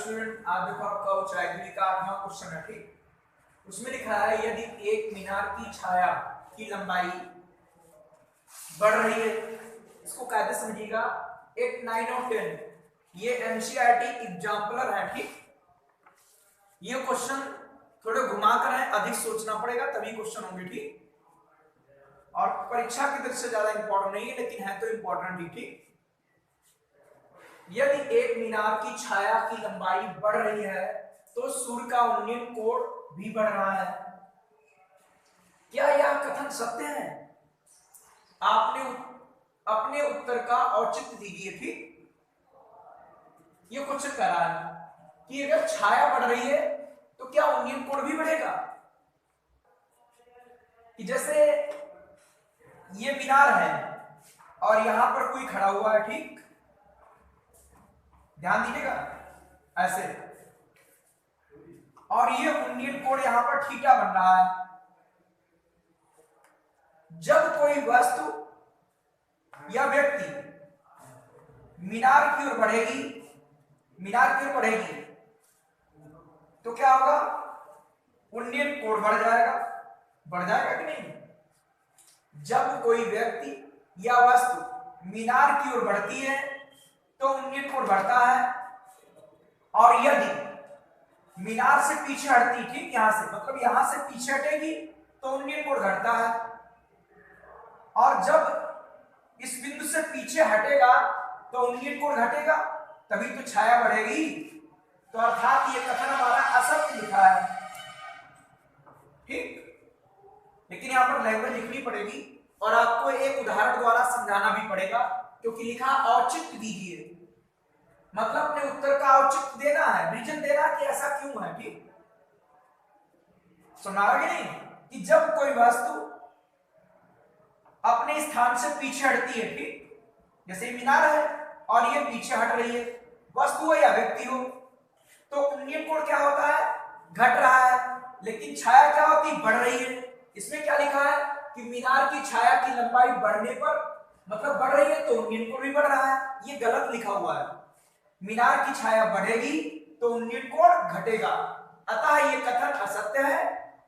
Student, आप देखो आपका उच्चाई का 8वां क्वेश्चन है, ठीक। उसमें लिखा है यदि एक मीनार की छाया की लंबाई बढ़ रही है, इसको कायदे समझिएगा 8, 9 और 10 ये एनसीईआरटी एग्जाम्पलर है, ठीक। ये क्वेश्चन थोड़े घुमा कर है, अधिक सोचना पड़ेगा तभी क्वेश्चन होंगे, ठीक। और परीक्षा की दृष्टि से ज्यादा इंपॉर्टेंट नहीं है, लेकिन है तो इंपॉर्टेंट ही, ठीक। यदि एक मीनार की छाया की लंबाई बढ़ रही है तो सूर्य का उन्नयन कोण भी बढ़ रहा है। क्या यह कथन सत्य है? आपने अपने उत्तर का औचित्य दीजिए, ठीक। ये क्वेश्चन कह रहा है कि अगर छाया बढ़ रही है तो क्या उन्नयन कोण भी बढ़ेगा? कि जैसे ये मीनार है और यहां पर कोई खड़ा हुआ है, ठीक। ध्यान दीजिएगा ऐसे, और ये उन्नयन कोण यहां पर थीटा बन रहा है। जब कोई वस्तु या व्यक्ति मीनार की ओर बढ़ेगी, तो क्या होगा? उन्नयन कोण बढ़ जाएगा कि नहीं? जब कोई व्यक्ति या वस्तु मीनार की ओर बढ़ती है तो उन्नयन कोण बढ़ता है, और यदि मीनार से पीछे हटती, ठीक, यहां से मतलब यहां से पीछे हटेगी तो उन्नयन कोण घटता है, और जब इस बिंदु से पीछे हटेगा तो उन्नयन कोण घटेगा, तभी तो छाया बढ़ेगी। तो अर्थात ये कथन हमारा असत्य लिखा है, ठीक। लेकिन यहां पर लैंग्वेज लिखनी पड़ेगी और आपको एक उदाहरण द्वारा समझाना भी पड़ेगा, क्योंकि लिखा औचित्य दीजिए, मतलब अपने उत्तर का औचित्य देना है, रीजन देना कि ऐसा क्यों है, ठीक। सुना कि नहीं? कि जब कोई वस्तु अपने स्थान से पीछे हटती है, ठीक, जैसे मीनार है और ये पीछे हट रही है, वस्तु हो या व्यक्ति हो, तो उन्नयन कोण क्या होता है? घट रहा है। लेकिन छाया क्या होती? बढ़ रही है। इसमें क्या लिखा है कि मीनार की छाया की लंबाई बढ़ने पर, मतलब बढ़ रही है तो उन्नयन कोण भी बढ़ रहा है। ये गलत लिखा हुआ है। मीनार की छाया बढ़ेगी तो उन्नयन कोण घटेगा, अतः ये कथन असत्य है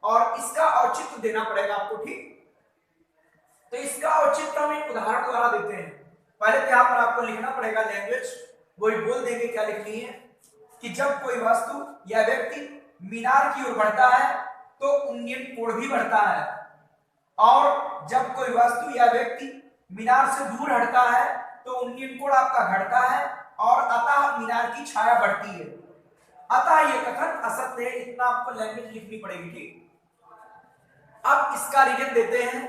और इसका औचित्य देना पड़ेगा आपको, ठीक। तो इसका औचित्य हम एक उदाहरण द्वारा देते हैं। पहले तो यहां पर आपको लिखना पड़ेगा लैंग्वेज, वही बोल देंगे क्या लिखनी है, कि जब कोई वस्तु या व्यक्ति मीनार की ओर बढ़ता है तो उन्नयन कोण भी बढ़ता है, और जब कोई वस्तु या व्यक्ति मीनार से दूर हटता है तो उन्नयन कोण आपका घटता है, और अतः मीनार की छाया बढ़ती है। अतः यह कथन असत्य है। इतना आपको लैंग्वेज लिखनी पड़ेगी, ठीक। अब इसका रीजन देते हैं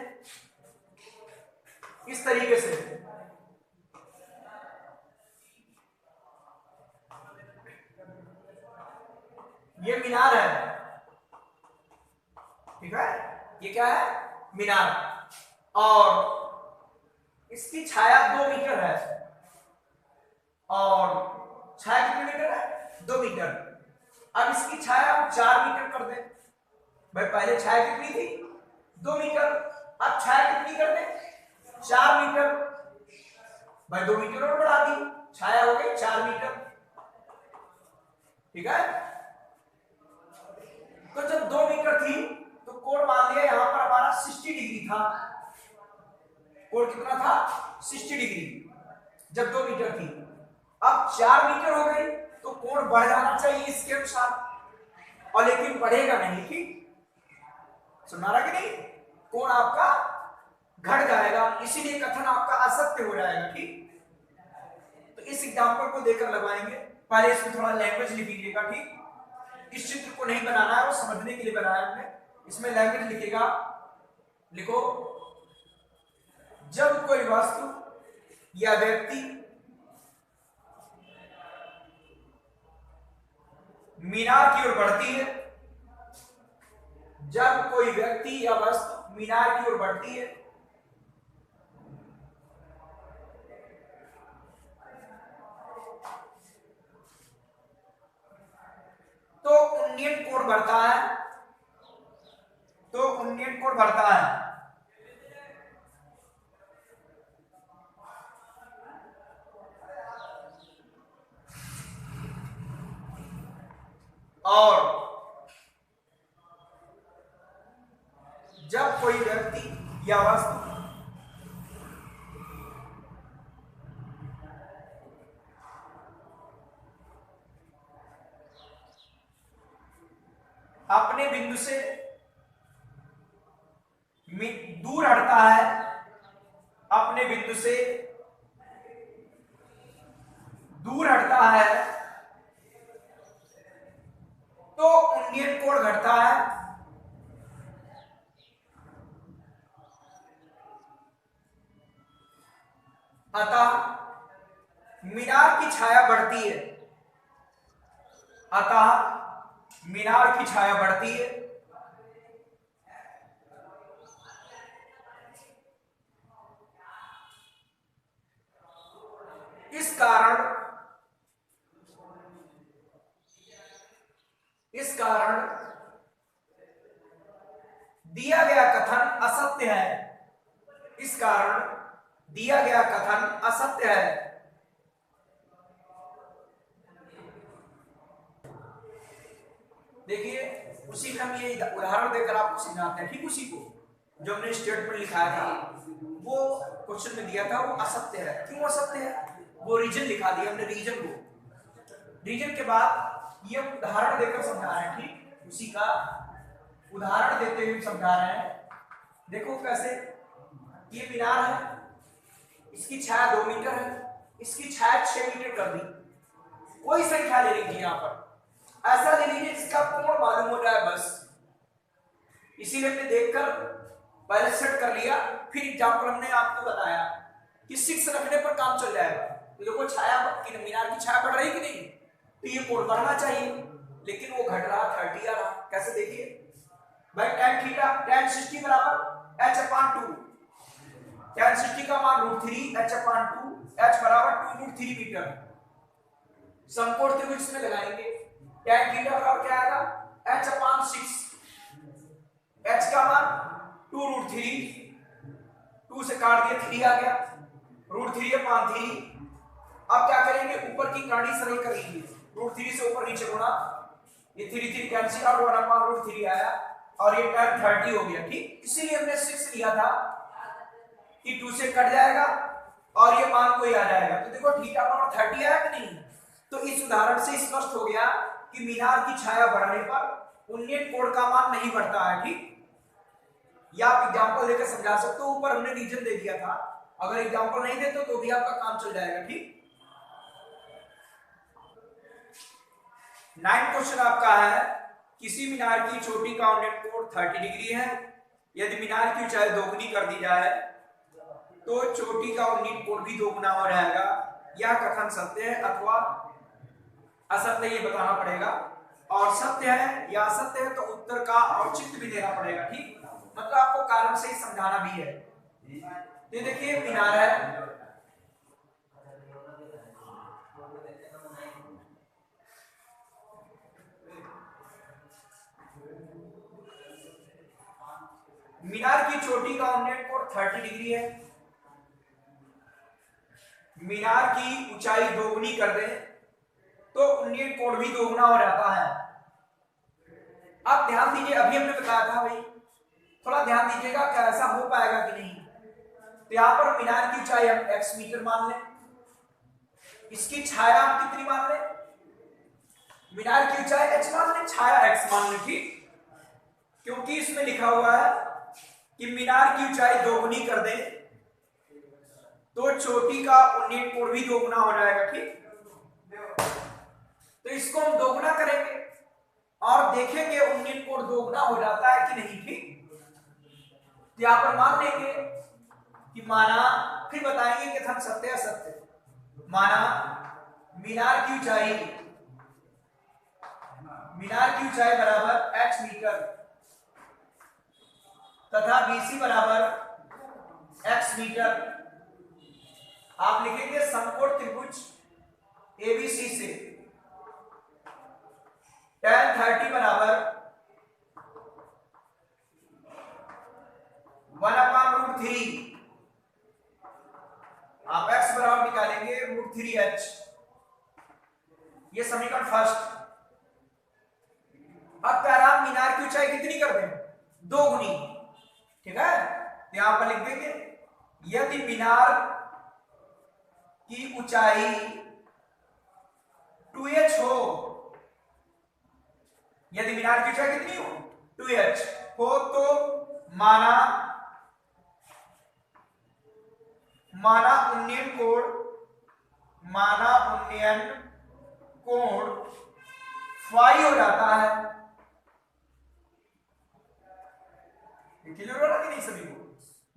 इस तरीके से। ये मीनार है, ठीक है, ये क्या है? मीनार, और इसकी छाया 2 मीटर है, और छाया कितने मीटर है? 2 मीटर। अब इसकी छाया हम 4 मीटर कर दें। भाई पहले छाया कितनी थी? 2 मीटर, अब छाया कितनी कर दें? 4 मीटर। भाई 2 मीटर और बढ़ा दी, छाया हो गई 4 मीटर, ठीक है। तो जब 2 मीटर थी तो कोण मान लिया यहां पर हमारा 60 डिग्री था। कोण कितना था? 60 डिग्री, जब 2 मीटर थी। अब 4 मीटर हो गई तो कोण बढ़ जाना चाहिए इसके अनुसार, और लेकिन बढ़ेगा नहीं, ठीक। सुना रहा कि नहीं? कोण आपका घट जाएगा, इसीलिए कथन आपका असत्य हो जाएगा, ठीक। तो इस एग्जांपल को देकर लगाएंगे। पहले इसमें थोड़ा लैंग्वेज लिख लीजिएगा, ठीक। इस चित्र को नहीं बनाना है, वो समझने के लिए बनाया हमने। इसमें लैंग्वेज लिखेगा, लिखो, जब कोई वस्तु या व्यक्ति मीनार की ओर बढ़ती है, जब कोई व्यक्ति या वस्तु मीनार की ओर बढ़ती है तो उन्नयन कोण बढ़ता है, और जब कोई व्यक्ति या वस्तु अपने बिंदु से दूर हटता है, अपने बिंदु से दूर हटता है, तो उन्नयन कोण घटता है। अतः मीनार की छाया बढ़ती है, अतः मीनार की छाया बढ़ती है। इस कारण दिया गया कथन असत्य है, इस कारण दिया गया कथन असत्य है। देखिए उसी में हम ये उदाहरण देकर आपको समझाते हैं, ठीक उसी को जो हमने स्टेटमेंट लिखाया था वो क्वेश्चन में दिया था वो असत्य है। क्यों असत्य है? वो रीजन लिखा दिया हमने, रीजन को। रीजन के बाद ये उदाहरण देकर समझा रहे हैं, ठीक उसी का उदाहरण देते हुए समझा रहे हैं। देखो कैसे, ये मीनार है, इसकी छाया 2 मीटर है, इसकी छाया 6 मीटर कर दी। कोई संख्या ले लीजिए, यहां पर ऐसा ले लीजिए जिसका कोण मालूम हो जाए बस। इसीलिए हमने देखकर पहले सेट कर लिया, फिर एग्जाम्पल हमने आपको बताया कि 6 रखने पर काम चल जाएगा। तो देखो छाया मीनार की छाया बढ़ रही कि नहीं, तो ये कोण बढ़ना चाहिए, लेकिन वो घट रहा, 30 आ रहा। कैसे देखिए भाई, tan थीटा tan 60 बराबर h/2, tan 60 का मान √3 h/2, h बराबर 2√3 मीटर। समकोण त्रिभुज इसमें लगाएंगे, tan थीटा बराबर क्या आएगा h/6, h का मान 2√3, 2 से काट दिया 3 आ गया, √3/3। अब क्या करेंगे, ऊपर की कहानी सरल कर लीजिए, √3 से ऊपर नीचे गुणा, ये 3 कैंसिल आउट, 1/√3 आया और ये tan 30 हो गया, ठीक। इसीलिए हमने 6 लिया था कि 2 से कट जाएगा और ये मान कोई आ जाएगा। तो देखो थीटा बराबर 30 आया कि नहीं। तो इस उदाहरण से स्पष्ट हो गया कि मीनार की छाया बढ़ने पर उन्नयन कोण का मान नहीं बढ़ता है, ठीक। या आप एग्जांपल देकर समझा सकते हो, ऊपर हमने रीजन दे दिया था, अगर एग्जांपल नहीं देते तो भी आपका काम चल जाएगा, ठीक। 9 क्वेश्चन आपका है, किसी मीनार की चोटी का उन्नयन कोण 30 डिग्री है, यदि मीनार की ऊंचाई दोगुनी कर दी जाए तो चोटी का उन्नयन कोण भी दोगुना हो जाएगा। यह कथन सत्य है अथवा असत्य, ये बताना पड़ेगा। और सत्य है या असत्य है तो उत्तर का औचित्य भी देना पड़ेगा, ठीक। मतलब आपको कारण से ही समझाना भी है। तो देखिए मीनार है, मीनार की चोटी का उन्नयन कोण 30 डिग्री है। मीनार की ऊंचाई दोगुनी कर दें तो उन्नयन कोण भी दोगुना हो जाता है। अब ध्यान दीजिए, अभी हमने बताया था भाई, थोड़ा ध्यान दीजिएगा क्या ऐसा हो पाएगा कि नहीं। तो यहां पर मीनार की ऊंचाई हम x मीटर मान लें, इसकी छाया हम कितनी मान लें, मीनार की ऊंचाई h मान लें, छाया x मान लें, ठीक। क्योंकि इसमें लिखा हुआ है कि मीनार की ऊंचाई दोगुनी कर दें तो चोटी का उन्नयन कोण भी दोगुना हो जाएगा, ठीक। तो इसको हम दोगुना करेंगे और देखेंगे उन्नयन कोण दोगुना हो जाता है कि नहीं, ठीक। तो यहां पर मान लेंगे कि माना, फिर बताएंगे कि कथन सत्य असत्य। माना मीनार की ऊंचाई बराबर h मीटर तथा BC बराबर x मीटर। आप लिखेंगे समकोण त्रिभुज ABC से tan 30 बराबर 1/√3, आप x बराबर निकालेंगे √3h। ये समीकरण फर्स्ट। अब कह रहा मीनार की ऊंचाई कितनी कर दें, 2 गुनी। ठीक है, यहां पर लिख देंगे यदि मीनार की ऊंचाई 2h हो, यदि मीनार की ऊंचाई कितनी हो 2h हो, तो माना उन्नयन कोण फाई हो जाता है। क्लियर हो रहा कि नहीं सभी को?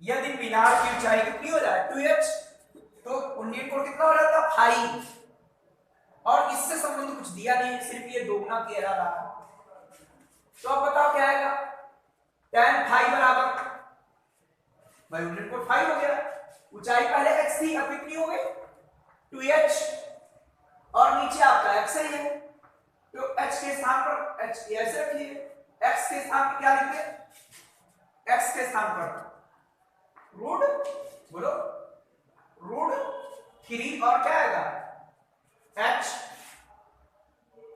यदि मीनार की ऊंचाई कितनी हो जाए 2h, तो उन्नयन कोण कितना हो जाता है फाई। और इससे संबंध कुछ दिया नहीं, सिर्फ ये दोगुना कह रहा था। तो अब बताओ क्या आएगा, tan फाई बराबर, भाई उन्नयन कोण फाई हो गया, ऊंचाई पहले x थी, अब कितनी हो गई 2h, और नीचे आपका x है, तो h के स्थान पर h ऐसे रखिए, x के स्थान पर क्या लिखते हैं, x के स्थान पर रूट, बोलो रूट 3, और क्या आएगा h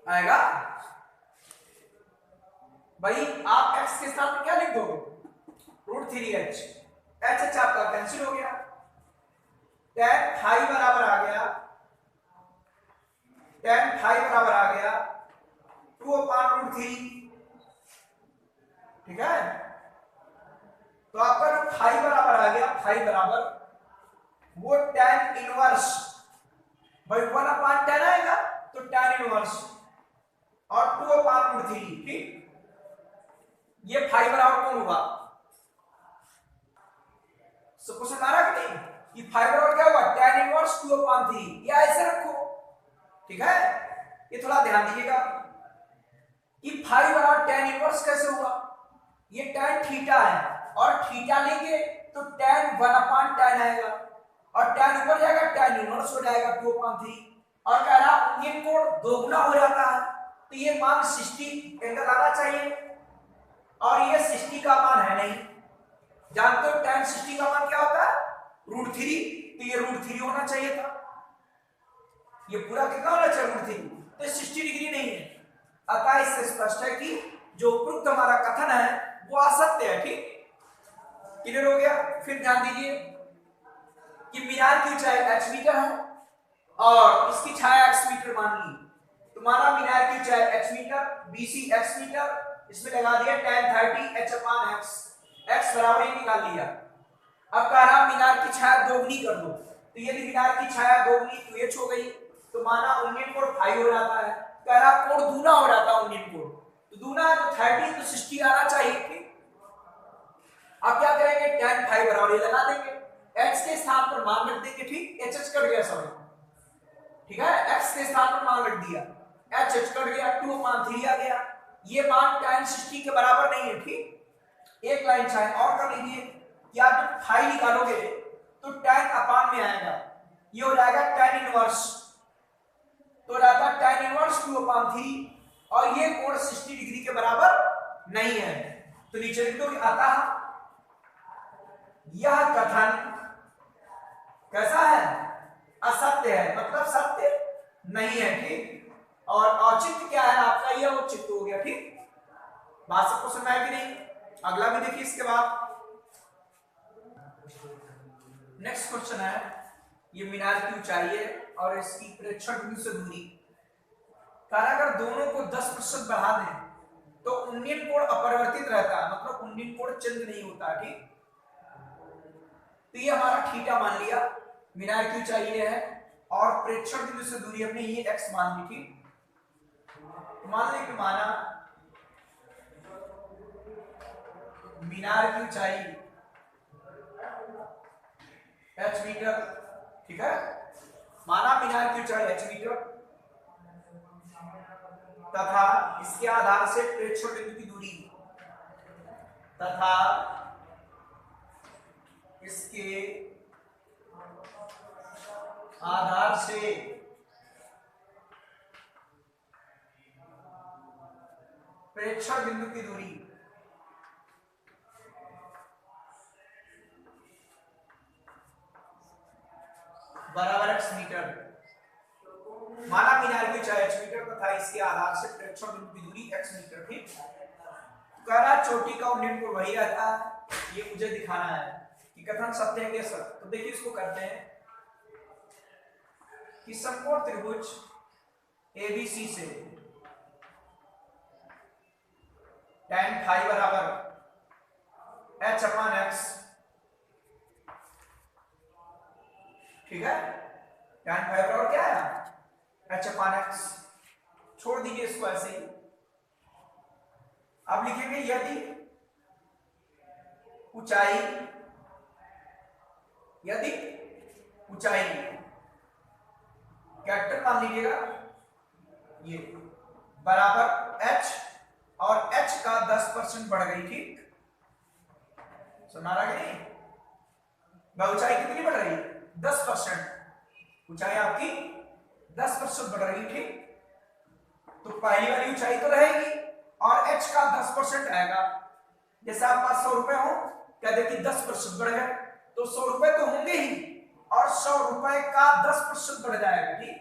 आएगा। भाई आप x के स्थान पर क्या लिख दोगे, रूट 3h, h आपका कैंसिल हो गया, tan फाई बराबर आ गया, tan फाई बराबर आ गया 2/√3। ठीक है, तो आपका जो फाई बराबर आ गया, फाई बराबर वो tan इनवर्स, भाई 1/tan आएगा तो tan इनवर्स और 2/√3। ठीक, ये फाई बराबर कौन हुआ, सबको समझ आ रहा कि नहीं, कि फाई बराबर क्या हुआ tan इनवर्स 2/3, या ऐसे रखो। ठीक है, ये थोड़ा ध्यान दीजिएगा कि फाई बराबर tan इनवर्स कैसे हुआ, ये tan थीटा है, और थीटा लेंगे तो tan 1/tan आएगा, और tan ऊपर जाएगा tan इनवर्स हो जाएगा 2/3, और कह रहा उन्नयन कोण दोगुना हो जाता है, तो ये मान 60 एंगल आना चाहिए, और ये 60 का मान है नहीं, जानते हो tan 60 का मान क्या होता है √3, तो ये √3 होना चाहिए था, ये पूरा कितना होना चाहिए √3, तो 60 डिग्री नहीं है। अतः इससे स्पष्ट है कि जो उपरोक्त हमारा कथन है वो असत्य है। ठीक, क्लियर हो गया। फिर ध्यान दीजिए कि मीनार की ऊंचाई h मीटर है और इसकी छाया x मीटर मान ली, तो माना मीनार की ऊंचाई h मीटर, BC x मीटर, इसमें लगा दिया tan 30 h/x, x बराबर ही निकाल लिया। अब कह रहा मीनार की छाया दोगुनी कर दो, तो यदि मीनार की छाया दोगुनी 2h हो गई, तो माना उन्नयन कोण फाई हो जाता है, कह रहा कोण दूना हो जाता है उन्नयन कोण, तो दूना है तो 30, तो 60 आना चाहिए। ठीक, अब क्या करेंगे tan फाई बराबर लगा देंगे, x के स्थान पर मान रख देंगे। ठीक, h कट गया सॉरी, ठीक है, x के स्थान पर मान रख दिया, h कट गया 2/3 आ गया, ये मान tan 60 के बराबर नहीं है। ठीक, एक लाइन चाहे और कर लीजिए कि आप जब फाई निकालोगे तो tan अपान में आएगा, ये हो जाएगा tan इनवर्स, तो रहता tan इनवर्स 2/3, और ये कोण 60 डिग्री के बराबर नहीं है, तो नीचे लिख दो कि अतः यह कथन कैसा है, असत्य है, मतलब सत्य नहीं है। ठीक, और औचित्य क्या है आपका, यह औचित्य हो गया। ठीक, बात सबको समझ आया कि नहीं? अगला भी देखिए इसके बाद। नेक्स्ट क्वेश्चन है, ये मीनार की ऊंचाई है और इसकी प्रेक्षण बिंदु से दूरी, अगर दोनों को 10% बढ़ा दें तो उन्नयन कोण अपरिवर्तित रहता है, मतलब उन्नयन कोण चेंज नहीं होता। ठीक, तो ये हमारा थीटा मान लिया, मीनार की ऊंचाई ये है और प्रेक्षण बिंदु से दूरी हमने ये x मान ली थी, तो मान लें कि माना मीनार की ऊंचाई h मीटर, ठीक है, माना मीनार की ऊंचाई h मीटर तथा इसके आधार से प्रेक्षण बिंदु की दूरी तथा इसके आधार से प्रेक्षण बिंदु की दूरी बराबर x मीटर, माना मीनार की ऊंचाई h मीटर तथा इसके आधार से प्रेक्षण बिंदु की दूरी x मीटर, ठीक। कह रहा चोटी का उन्नयन कोण वही रहता है, ये मुझे दिखाना है कि कथन सत्य है कि असत्य। तो देखिए इसको करते हैं कि समकोण त्रिभुज ABC से tan फाई बराबर h अपान x, ठीक है। tan फाई बराबर क्या है, h अपान x। छोड़ दीजिए इसको ऐसे ही। अब लिखेंगे यदि ऊंचाई कैपिटल मान लीजिएगा ये बराबर h और h का 10% बढ़ गई, ठीक। सुना रहा कि नहीं, ऊंचाई कितनी बढ़ रही है, 10%। ऊंचाई आपकी 10% बढ़ रही, ठीक। तो पहली वाली ऊंचाई तो रहेगी और h का 10% आएगा। जैसे आप पास 100 रुपए हो, क्या देखिए 10% बढ़ गए, तो 100 रुपए तो होंगे ही और 100 रुपए का 10% बढ़ जाएगा, ठीक।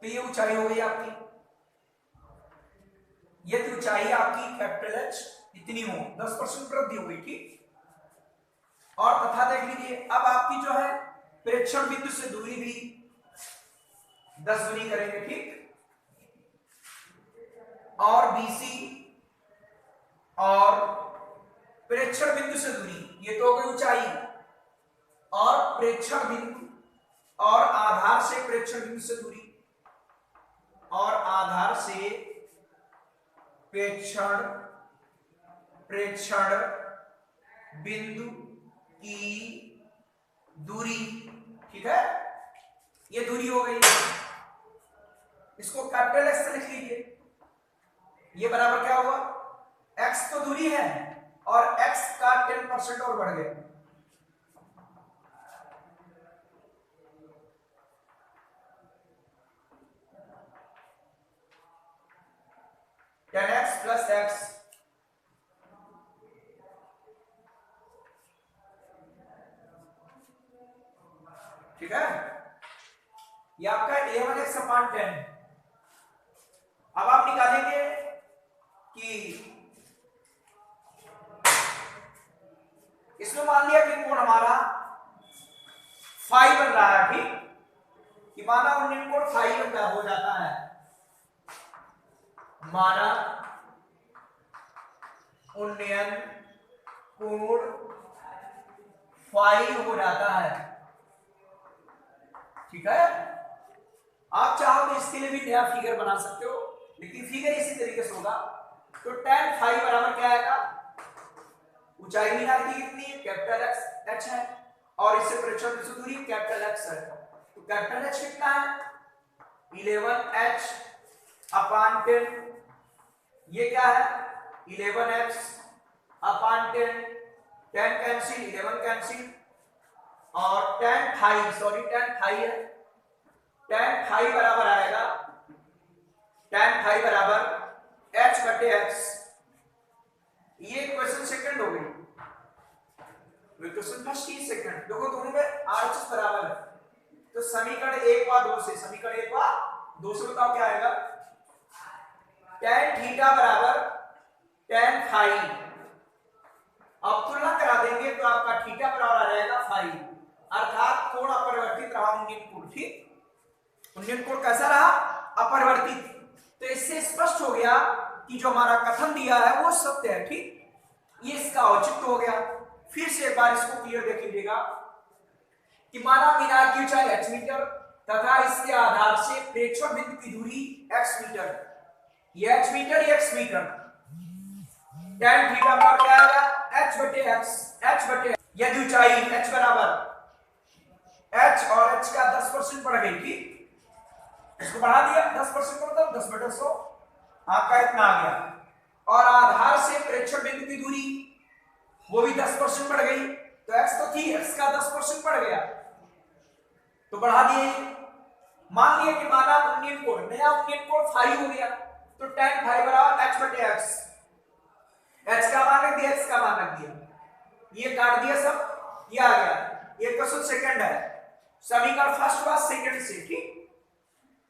तो ये ऊंचाई हो गई आपकी। यदि ऊंचाई आपकी कैपिटल H इतनी हो, 10% वृद्धि हो गई, ठीक। और तथा देख लीजिए अब आपकी जो है प्रेक्षण बिंदु से दूरी भी 10 गुनी करेंगे, ठीक। और BC और प्रेक्षण बिंदु से दूरी, ये तो हो गई ऊंचाई, और प्रेक्षण बिंदु और आधार से प्रेक्षण बिंदु से दूरी, और आधार से प्रेक्षण बिंदु की दूरी, ठीक है। ये दूरी हो गई। इसको कैपिटल X से लिख लीजिए। ये बराबर क्या हुआ, x तो दूरी है और x का 10% और बढ़ गया, tan x प्लस x, ठीक है। ये आपका A1x अपान 10। अब आप निकालेंगे कि इसमें मान लिया कि कोण हमारा फाई बन रहा है, ठीक। कि माना उन्नयन कोण फाई हो जाता है, माना उन्नयन कोण फाई हो जाता है, ठीक है। आप चाहो तो इसके लिए भी नया फिगर बना सकते हो, लेकिन फिगर इसी तरीके से होगा। तो tan फाई बराबर क्या आएगा, ऊंचाई मीनार की कितनी है, कैपिटल H है, और इससे प्रेक्षण बिंदु से दूरी कैपिटल X है। तो कैपिटल H कितना है, 11H अपान 10। ये क्या है, 11X अपान 10, 10 कैंसिल, 11 कैंसिल, और tan फाई है, tan फाई बराबर आएगा, tan फाई बराबर H बटे X। ये क्वेश्चन सेकंड हो गई, क्वेश्चन फर्स्ट की सेकंड। देखो दोनों में RHS बराबर है, तो समीकरण 1 व 2 से, समीकरण 1 व 2 से बताओ क्या आएगा, tan थीटा बराबर tan फाई। अब तुलना करा देंगे तो आपका थीटा बराबर आ जाएगा फाई, अर्थात कोण अपरिवर्तित रहा उन्नयन कोण, ठीक। उन्नयन कोण कैसा रहा, अपरिवर्तित। तो इससे स्पष्ट हो गया कि जो हमारा कथन दिया है वो सत्य है, ठीक। ये इसका औचित्य हो गया। फिर से एक बार इसको क्लियर देख लीजिएगा कि माना मीनार की ऊंचाई h मीटर तथा इसके आधार से प्रेक्षण बिंदु की दूरी x मीटर, ये h मीटर, ये x मीटर। tan थीटा बराबर क्या आएगा, h बटे x। यदि ऊंचाई h बराबर h और h का 10% बढ़ गई, ठीक। इसको बढ़ा दिया 10% का मतलब 10 बटे 100, आपका इतना आ गया। और आधार से प्रेक्षण बिंदु की दूरी वो भी 10% बढ़ गई, तो x तो थी, x का 10% बढ़ गया, तो बढ़ा दिए। मान लिया कि माना उन्नीन कोण, नया उन्नीन कोण फाई हो गया, तो tan फाई बराबर h बटे x, h का मान रख दिया, x का मान रख दिया, ये काट दिया सब, ये आ गया। ये क्वेश्चन सेकंड है, समीकरण फर्स्ट बार सेकंड से, ठीक।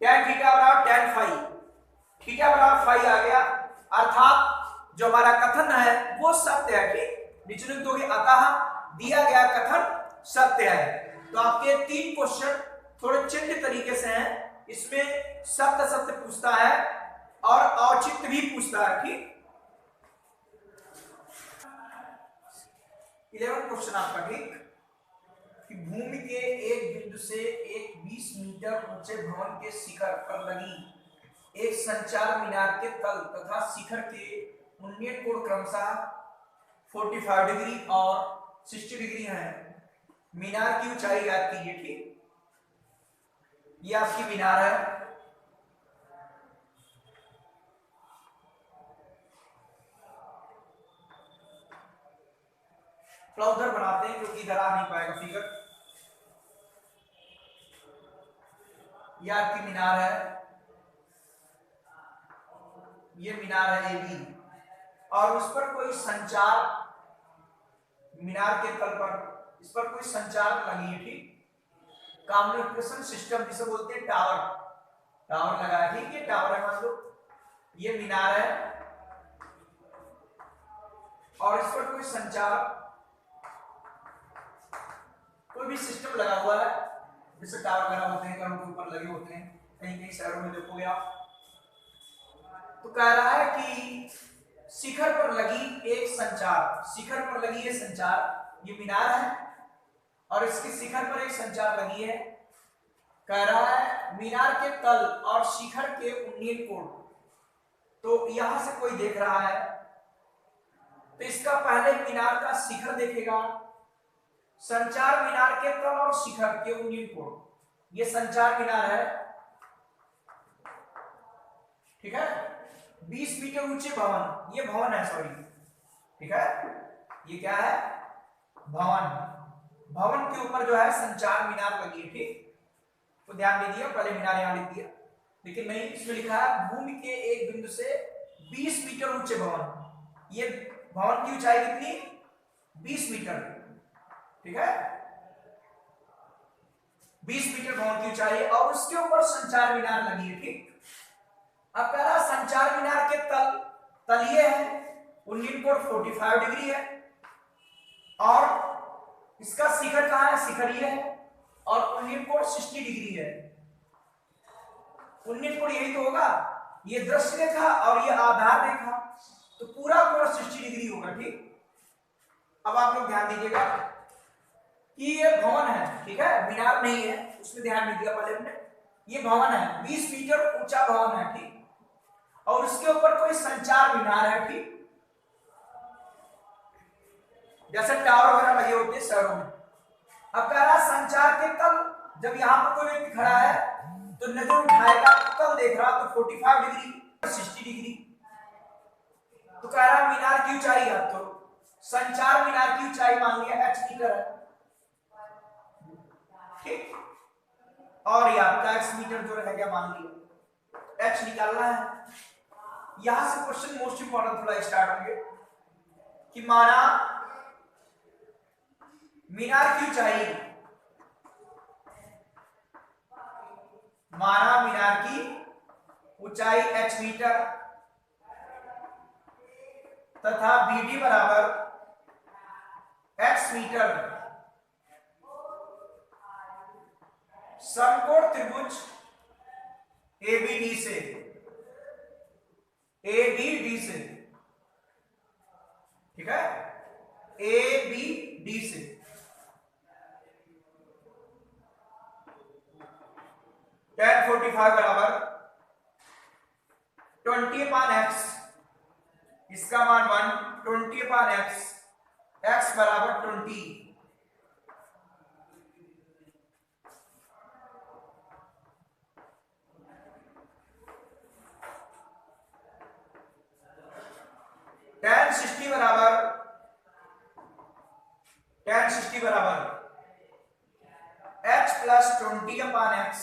tan थीटा बराबर tan फाई, थीटा बराबर फाई आ गया, अर्थात जो हमारा कथन है वो सत्य है, ठीक। निचले दोगे अतः दिया गया कथन सत्य है। तो आपके 3 क्वेश्चन थोड़े चिन्ह तरीके से हैं, इसमें सत्य सत्य पूछता है और औचित्य भी पूछता है, ठीक। 11 क्वेश्चन आपका, ठीक, कि भूमि के एक बिंदु से एक 20 मीटर ऊंचे भवन के शिखर पर लगी एक संचार मीनार के तल तथा शिखर के उन्नयन कोण क्रमशः 45 डिग्री और 60 डिग्री है। मीनार की ऊंचाई याद कीजिए, ठीक। ये आपकी मीनार है, उधर बनाते हैं क्योंकि इधर आ नहीं पाएगा फिगर। ये आपकी मीनार है, ये मीनार है AB, और उस पर कोई संचार, मीनार के तल पर इस पर कोई संचार लगी है, ठीक। कम्युनिकेशन सिस्टम जिसे बोलते हैं टावर, टावर लगा है, ठीक। ये टावर है, मान लो ये मीनार है और इस पर कोई संचार, कोई भी सिस्टम लगा हुआ है, जैसे टावर वगैरह होते हैं, घरों के ऊपर लगे होते हैं, कहीं कहीं शहरों में देखोगे आप। तो कह रहा है कि शिखर पर लगी एक संचार, शिखर पर लगी है संचार, ये मीनार है और इसके शिखर पर एक संचार लगी है। कह रहा है मीनार के तल और शिखर के उन्नयन कोण, तो यहां से कोई देख रहा है तो इसका पहले मीनार का शिखर देखेगा, संचार मीनार के तल और शिखर के उन्नयन कोण, ये संचार मीनार है, ठीक है। 20 मीटर ऊंचे भवन, ये भवन है, सॉरी, ठीक है। ये क्या है? भवन। भवन के ऊपर जो है संचार मीनार लगी है, ठीक। तो ध्यान दीजिए, पहले मीनार यहां लिख दिया, लेकिन नहीं, इसमें लिखा है भूमि के एक बिंदु से 20 मीटर ऊंचे भवन। ये भवन की ऊंचाई कितनी? 20 मीटर, ठीक है। 20 मीटर भवन की ऊंचाई और उसके ऊपर संचार मीनार लगी है, ठीक। अब कह रहा संचार मीनार के तलिए है, उन्नयन कोण 45 डिग्री है और इसका शिखर कहां है? शिखर ये है और उन्नयन कोण 60 डिग्री है। उन्नयन कोण यही तो होगा, ये दृश्य रेखा और ये आधार रेखा, तो पूरा कोण 60 डिग्री होगा, ठीक। अब आप लोग ध्यान दीजिएगा कि ये भवन है, ठीक है, मीनार नहीं है, उसमें ध्यान नहीं दिया पहले हमने। ये भवन है, 20 मीटर ऊंचा भवन है, ठीक, और उसके ऊपर कोई संचार मीनार है, ठीक, जैसे टावर वगैरह लगे होते हैं शहरों में। अब कह रहा संचार के तल, जब यहां पर कोई व्यक्ति खड़ा है तो नजर उठाएगा, तल देख रहा तो 45 डिग्री, 60 डिग्री। तो कह रहा मीनार की ऊंचाई है, तो संचार मीनार की ऊंचाई मान लिया h मीटर है, ठीक। और ये आपका x मीटर जो रह गया मान लिया, h निकालना है। यहां से क्वेश्चन मोस्ट इंपॉर्टेंट थोड़ा स्टार्ट होंगे कि माना मीनार की ऊंचाई, माना मीनार की ऊंचाई h मीटर तथा BD बराबर x मीटर, समकोण त्रिभुज ABD से, ABD से, ठीक है, ABD से tan 45 बराबर 20/x, इसका मान 1, 20/x, x बराबर 20, tan 60 बराबर, tan 60 बराबर h प्लस 20 अपान एक्स,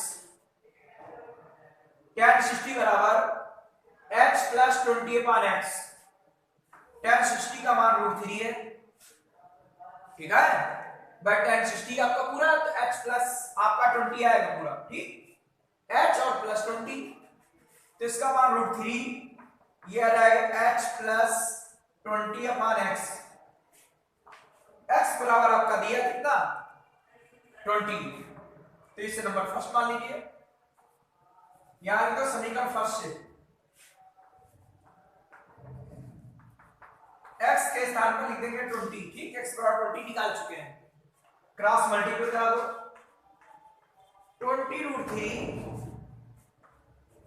tan 60 बराबर h प्लस 20 अपान एक्स। tan 60 का मान √3 है, ठीक है, बट tan 60 आपका पूरा तो h प्लस आपका 20 आएगा पूरा, ठीक, h और प्लस 20, तो इसका मान √3, ये आ जाएगा h प्लस 20 अपान एक्स। x बराबर आपका दिया कितना 20, तो इसे नंबर फर्स्ट मान लीजिए, यहां तो समीकरण फर्स्ट से x के स्थान पर लिख देंगे 20, ठीक, x बराबर 20 निकाल चुके हैं, क्रॉस मल्टीप्लाई करा दो, 20√3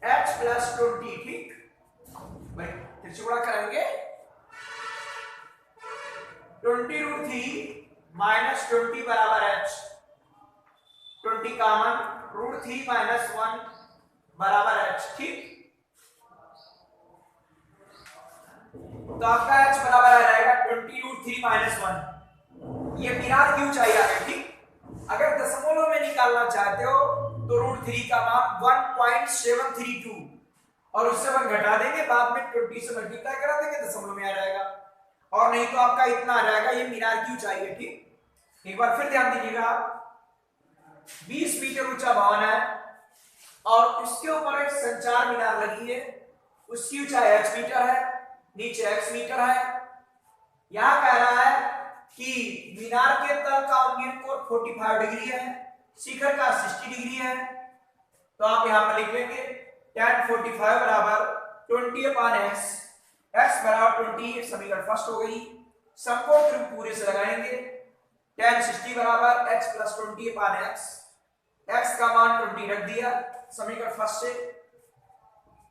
h प्लस 20, ठीक, भाई तिरछी गुणा करेंगे, 20√3 माइनस 20 बराबर h, 20 कॉमन, √3 माइनस 1 बराबर h, ठीक, तो आपका h बराबर आ जाएगा 20√3 माइनस 1, ये मीनार की ऊंचाई आ गई, ठीक, अगर दशमलव में निकालना चाहते हो तो √3 का मान 1.732 और उससे 1 घटा देंगे, बाद में 20 से मल्टीप्लाई करा देंगे, दशमलव में आ जाएगा, और नहीं तो आपका इतना आ जाएगा, ये मीनार की ऊंचाई है, ठीक। एक बार फिर ध्यान दीजिएगा, 20 मीटर ऊंचा भवन है और उसके ऊपर एक संचार मीनार लगी है, उसकी ऊंचाई h मीटर है, नीचे x मीटर है। यहां कह रहा है कि मीनार के तल का उन्नयन कोण 45 डिग्री है, शिखर का 60 डिग्री है, तो आप यहां पर लिख लेंगे tan 45 बराबर 20 अपान x, x बराबर 20, समीकरण फर्स्ट हो गई, समकोण त्रिभुज पूरे से लगाएंगे, tan 60 बराबर h प्लस 20 अपान x, x का मान 20 रख दिया, समीकरण फर्स्ट से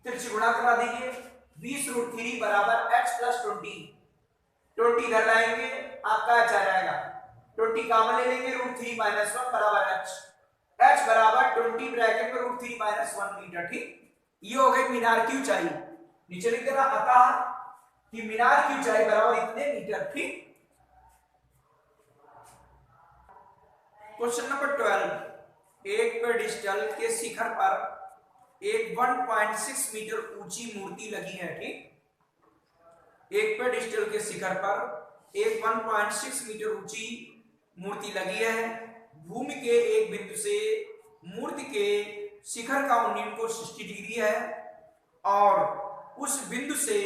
तिरछी गुणा करा दीजिए, 20√3 बराबर h प्लस 20 इधर लाएंगे, आपका h आ जाएगा, 20 कॉमन ले लेंगे, √3 माइनस 1 बराबर h बराबर 20 ब्रैकेट में √3 माइनस 1 मीटर, ठीक, ये हो गई मीनार की ऊंचाई, नीचे लिख देना अतः कि मीनार की ऊंचाई बराबर इतने मीटर, ठीक। क्वेश्चन नंबर 12, एक पेडिस्टल के शिखर पर एक 1.6 मीटर ऊंची मूर्ति लगी है, ठीक, एक पेडिस्टल के शिखर पर एक 1.6 मीटर ऊंची मूर्ति लगी है, भूमि के एक बिंदु से मूर्ति के शिखर का उन्नयन कोण 60 डिग्री है और उस बिंदु से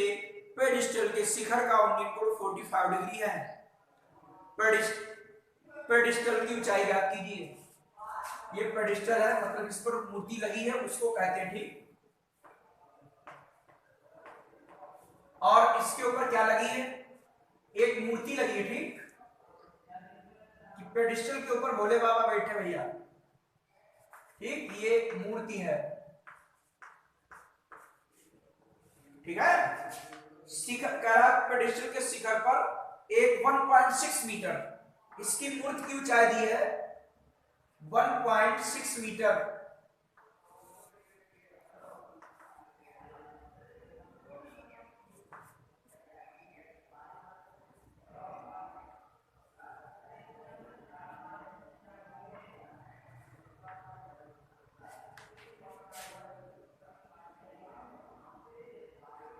पेडिस्टल के शिखर का उन्नयन कोण 45 डिग्री है। पेडिस्टल की ऊंचाई ज्ञात कीजिए, ये पेडिस्टल है, मतलब इस पर मूर्ति लगी है, उसको कहते हैं, ठीक, और इसके ऊपर क्या लगी है, एक मूर्ति लगी है, ठीक, कि पेडिस्टल के ऊपर भोले बाबा बैठे भैया, ठीक, ये मूर्ति है, ठीक है, शिखर कह पेडिस्टल के शिखर पर एक 1.6 मीटर, इसकी मूर्ति की ऊंचाई दी है 1.6 मीटर,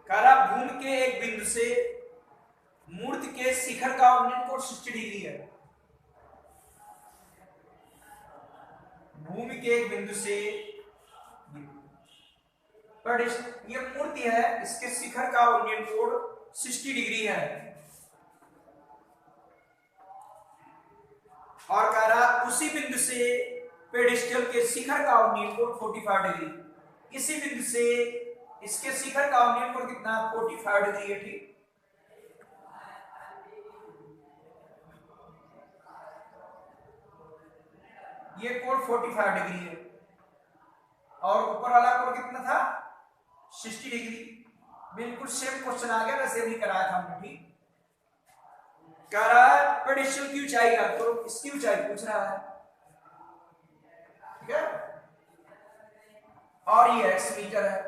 करा भूमि के एक बिंदु से मूर्ति के शिखर का उन्नयन कोण 60 डिग्री है, भूमि के एक बिंदु से ये मूर्ति है, इसके शिखर का उन्नयन कोण 60 डिग्री है, और कह रहा उसी बिंदु से पेडिस्टल के शिखर का उन्नयन कोण 45 डिग्री, इसी बिंदु से इसके शिखर का उन्नयन कोण कितना 45 डिग्री है, ठीक, ये कोण 45 डिग्री है और ऊपर वाला कोण कितना था 60 डिग्री, बिल्कुल सेम क्वेश्चन आ गया, वैसे भी कराया था हमने, ठीक, कह रहा है पेडिस्टल की ऊंचाई का, तो इसकी ऊंचाई पूछ रहा है, ठीक है, और ये x मीटर है,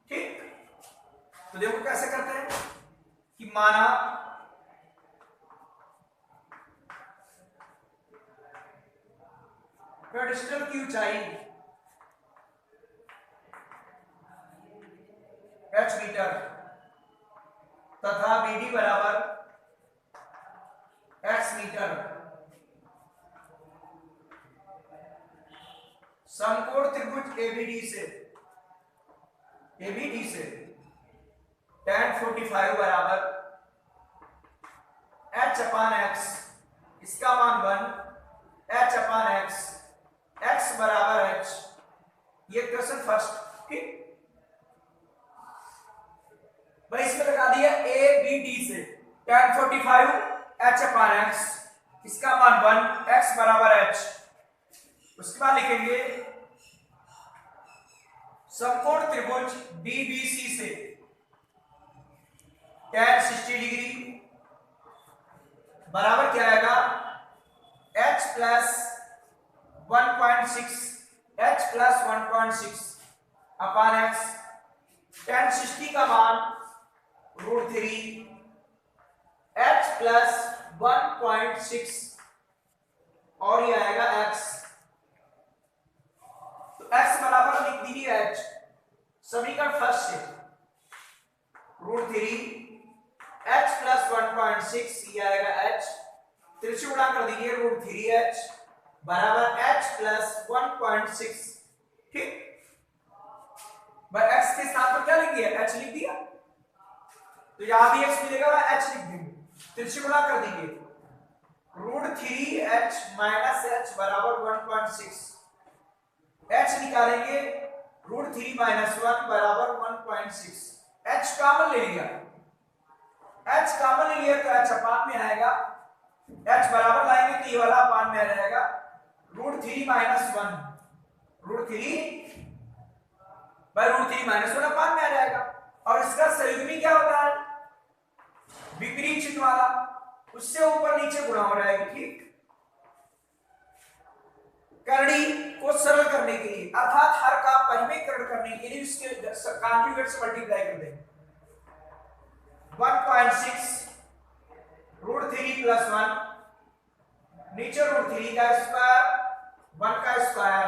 ठीक, तो देखो कैसे करते हैं कि माना पेडिस्टल की ऊंचाई h मीटर तथा BD बराबर x मीटर। समकोण त्रिभुज ABD से tan 45 बराबर h अपान x, इसका मान 1, h अपान x, x बराबर h। ये क्वेश्चन फर्स्ट, ठीक। भाई इसमें लगा दिया ABD से tan 45 h अपान x, इसका मान 1, x बराबर h। उसके बाद लिखेंगे समकोण त्रिभुज BBC से tan 60 डिग्री बराबर क्या आएगा h प्लस 1.6, h प्लस 1.6 अपान x। tan 60 का मान √3 h प्लस 1.6 और ये आएगा x। तो x बराबर लिख दीजिए h, समीकरण फर्स्ट से √3 h प्लस 1.6 ये आएगा h, तिरछे गुणा कर दीजिए √3h बराबर h प्लस 1.6, ठीक। भाई x के साथ में क्या लिख दिया, h लिख दिया, तो यहां भी x मिलेगा, h लिख देंगे, तिरछे गुणा कर दीजिए √3h माइनस h बराबर 1.6, h निकालेंगे √3 माइनस 1 बराबर 1.6, h कॉमन ले लिया, h कॉमन ले लिया तो h अपान में आएगा, h बराबर लाएंगे तो ये वाला अपान में आ जाएगा √3 माइनस 1, √3 बाय √3 माइनस 1 अपान में आ जाएगा। और इसका संयुग्मी क्या होता है, विपरीत चिन्ह वाला, उससे ऊपर नीचे गुणा हो जाएगा, ठीक। करड़ी को सरल करने के लिए अर्थात हर का परिमेयकरण करने के लिए उसके कॉन्जुगेट से मल्टीप्लाई कर देंगे। 1.6 √3 प्लस 1, नीचे √3 का स्क्वायर 1 का स्क्वायर,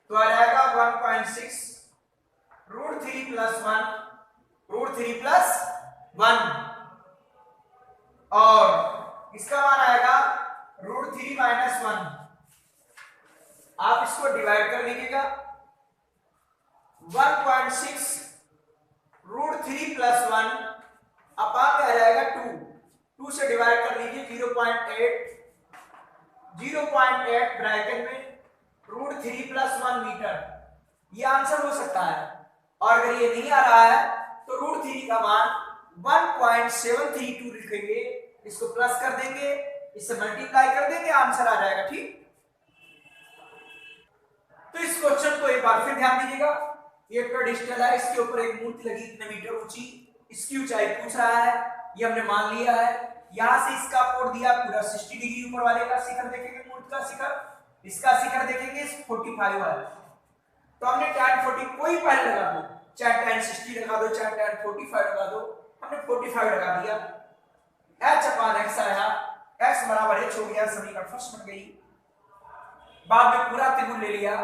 तो आ जाएगा 1.6 √3 प्लस 1, √3 प्लस 1 और इसका मान आएगा √3 माइनस 1। आप इसको डिवाइड कर लीजिएगा 1.6 √3 प्लस 1 अपान में आ जाएगा 2 से डिवाइड कर लीजिए 0.8 ब्रैकेट में √3 प्लस 1 मीटर, ये आंसर हो सकता है। और अगर ये नहीं आ रहा है तो √3 का मान 1.732 लिखेंगे, इसको प्लस कर देंगे, इससे मल्टीप्लाई कर देंगे, आंसर आ जाएगा, ठीक। तो इस क्वेश्चन को एक बार फिर ध्यान दीजिएगा, ये पेडिस्टल है, इसके ऊपर एक मूर्ति लगी इतने मीटर ऊंची, इसकी ऊंचाई पूछ रहा है, ये हमने मान लिया है। यहां से इसका कोण दिया पूरा 60 डिग्री, ऊपर वाले का शिखर देखेंगे, मूर्ति का शिखर, इसका शिखर देखेंगे 45 है, तो हमने tan 40 कोई पहले लगा दो, चाहे tan 60 लगा दो, चाहे tan 45 लगा दो, हमने 45 लगा दिया, h अपान x आया, x बराबर h हो गया, समीकरण फर्स्ट बन गई। बाद में पूरा त्रिभुज ले लिया,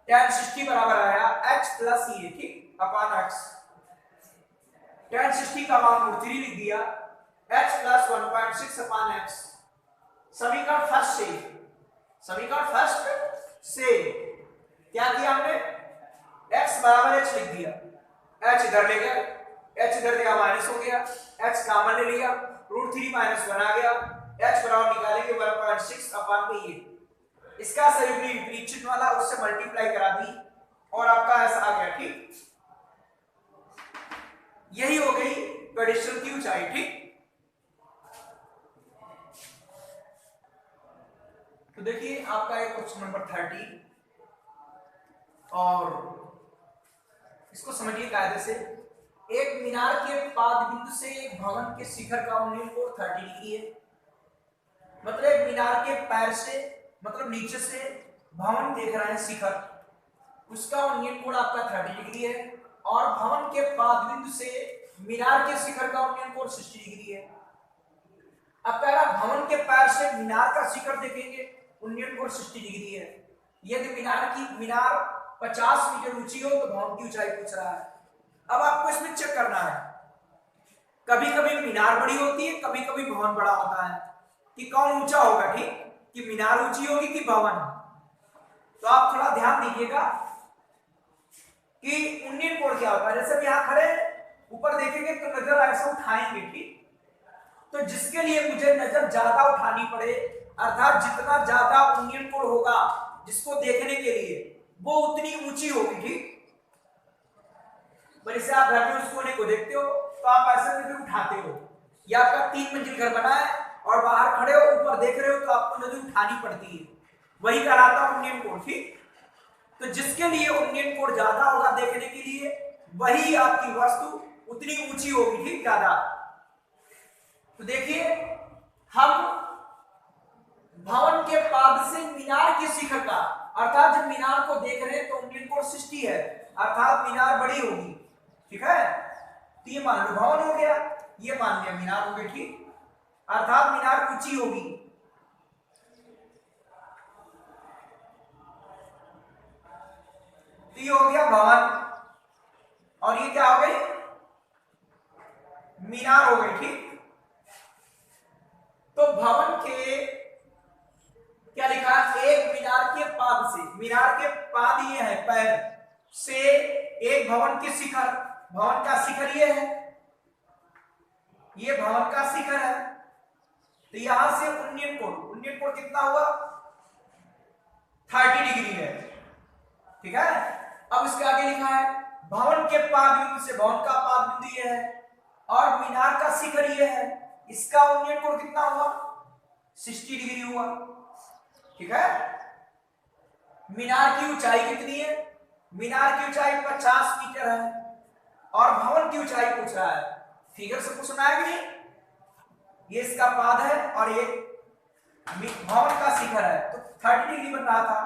tan 60 बराबर आया h प्लस ये, ठीक, अपान x, tan 60 का मान √3 लिख दिया, h प्लस 1.6 अपान x। समीकरण फर्स्ट से क्या किया हमने, x बराबर h लिख दिया, h इधर ले गया, h इधर देगा माइनस हो गया, h कॉमन ले लिया, √3 माइनस 1 आ गया, h बराबर निकालेंगे 1.6 अपान में ये, इसका संयुग्मी विपरीत चिन्ह वाला, उससे मल्टीप्लाई करा दी और आपका ऐसा आ गया, ठीक। यही हो गई पेडिस्टल की ऊंचाई, ठीक। तो देखिए आपका एक क्वेश्चन नंबर 30 और इसको समझिए कायदे से। एक मीनार के पाद बिंदु से एक भवन के शिखर का उन्नयन कोण 30 डिग्री है, मतलब एक मीनार के पैर से, मतलब नीचे से भवन देख रहे हैं शिखर, उसका उन्नयन कोण आपका 30 डिग्री है, और भवन के पाद बिंदु से मीनार के शिखर का उन्नयन कोण 60 डिग्री है। अब कह रहा भवन के पैर से मीनार का शिखर देखेंगे, उन्नयन कोण 60 डिग्री है। यदि मीनार 50 मीटर ऊंची हो तो भवन की ऊंचाई पूछ रहा है। अब आपको इसमें चेक करना है, कभी कभी मीनार बड़ी होती है, कभी कभी भवन बड़ा होता है, कि कौन ऊंचा होगा, ठीक, कि मीनार ऊंची होगी कि भवन। तो आप थोड़ा ध्यान दीजिएगा कि उन्नयन कोण क्या होता है। जैसे यहां खड़े ऊपर देखेंगे तो नजर ऐसे उठाएंगे, ठीक, तो जिसके लिए मुझे नजर ज्यादा उठानी पड़े, अर्थात जितना ज्यादा उन्नयन कोण होगा जिसको देखने के लिए, वो उतनी ऊंची होगी, ठीक। पर जैसे आप घर में उस कोने को देखते हो तो आप ऐसे नजर उठाते हो, या आपका 3 मंजिल घर बना है और बाहर खड़े हो ऊपर देख रहे हो तो आपको नजर उठानी पड़ती है, वही कहलाता है उन्नयन कोण, ठीक। तो जिसके लिए उन्नयन कोण ज्यादा होगा देखने के लिए, वही आपकी वस्तु उतनी ऊंची होगी, ठीक, ज्यादा। तो देखिए हम भवन के पाद से मीनार के शिखर का, अर्थात जब मीनार को देख रहे हैं तो उन्नयन कोण 60 है, अर्थात मीनार बड़ी होगी, ठीक है। तो ये मान लो भवन हो गया, ये मान लिया मीनार हो गई, ठीक, अर्थात मीनार ऊंची होगी। तो ये हो गया भवन, और ये क्या हो गई, मीनार हो गई, ठीक। तो भवन के क्या लिखा है, एक मीनार के पाद से, मीनार के पाद ये है पैर से, एक भवन के शिखर, भवन का शिखर ये है, ये भवन का शिखर है। तो यहां से उन्नयन कोण कितना हुआ, 30 डिग्री है, ठीक है। अब इसके आगे लिखा है भवन के पाद बिंदु से, भवन का पाद बिंदु ये है और मीनार का शिखर ये है, इसका उन्नयन कोण कितना हुआ, 60 डिग्री हुआ, ठीक है। मीनार की ऊंचाई कितनी है, मीनार की ऊंचाई 50 मीटर है और भवन की ऊंचाई पूछ रहा है, फिगर से पूछना है कि नहीं। ये इसका पाद है और ये भवन का शिखर है, तो 30 डिग्री बन रहा था।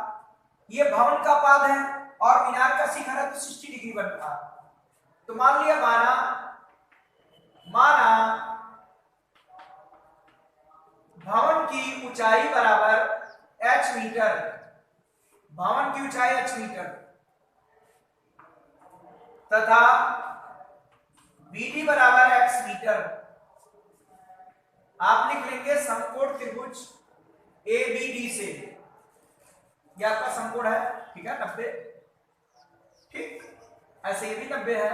ये भवन का पाद है और मीनार का शिखर है तो 60 डिग्री बन रहा। तो मान लिया, माना भवन की ऊंचाई बराबर h मीटर, भवन की ऊंचाई h मीटर तथा BD बराबर x मीटर। आप लिख लेंगे समकोण त्रिभुज ABD से, यह आपका समकोण है, ठीक है, 90, ठीक। ऐसे ये भी 90 है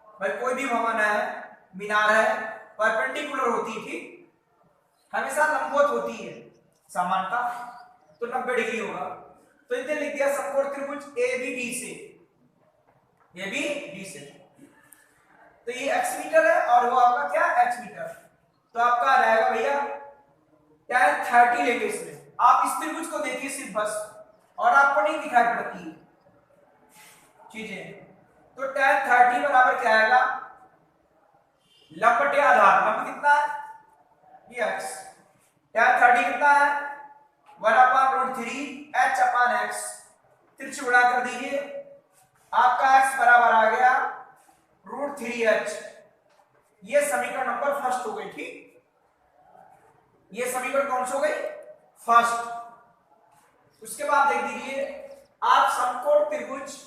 भाई, कोई भी भवन है, मीनार है, परपेंडिकुलर होती है, ठीक, हमेशा लंबवत होती है सामान्यतः, तो 90 डिग्री होगा। तो इसे लिख दिया समकोण त्रिभुज ABD से, ABD से। तो ये x मीटर है और वो आपका क्या, h मीटर। तो आपका आ जाएगा भैया tan 30 लेंगे इसमें। आप इस त्रिभुज को देखिए सिर्फ बस, और आपको नहीं दिखाई पड़ती चीजें। तो tan 30 बराबर क्या आएगा, लंब बटे आधार, लंब कितना है, ये x, tan 30 कितना है, 1/√3 h/x, तिरछी गुणा कर दीजिए, आपका x बराबर आ गया √3h। ये समीकरण नंबर फर्स्ट हो गई, ठीक, ये समीकरण कौन सी हो गई, फर्स्ट। उसके बाद देख दीजिए आप समकोण त्रिभुज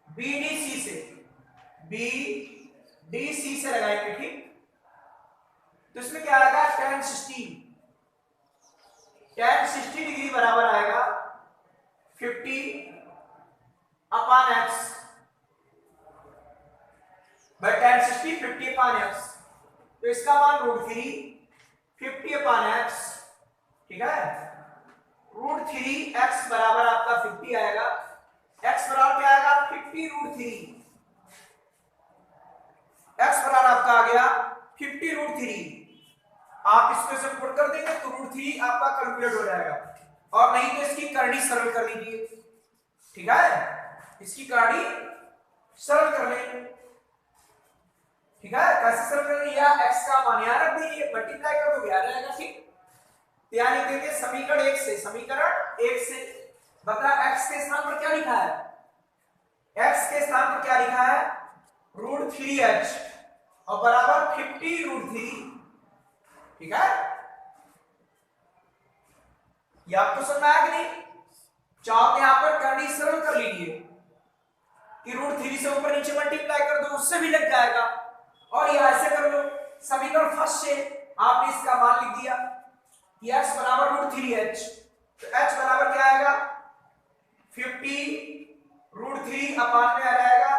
BDC से, BDC से लगाएंगे, ठीक। तो इसमें क्या आएगा, tan 60 डिग्री बराबर आएगा 50/x, tan 60 50/x, तो इसका मान √3 50/x, ठीक है। √3x बराबर आपका 50 आएगा, x बराबर क्या आएगा, 50√3, x बराबर आपका आ गया 50√3। आप इसको से पुट कर देंगे तो √3 आपका कैलकुलेट हो जाएगा, और नहीं तो इसकी करनी सरल कर लीजिए, ठीक है, इसकी करनी सरल कर लेंगे, ठीक है। कैसे सरल कर लिया, x का मान यहां रख दीजिए, मल्टीप्लाई कर दो, आ जाएगा, ठीक। यानी देखिए समीकरण 1 से बता, x के स्थान पर क्या लिखा है, x के स्थान पर क्या लिखा है, √3h और बराबर 50√3, ठीक है। ये आपको समझ में आया कि नहीं? चाहो यहां पर करनी सरल कर लीजिए कि √3 से ऊपर नीचे मल्टीप्लाई कर दो, उससे भी लग जाएगा। और ये ऐसे कर लो, समीकरण फर्स्ट से आपने इसका मान लिख दिया कि x बराबर √3h, तो h बराबर क्या आएगा 50 √3 अपान में आ जाएगा,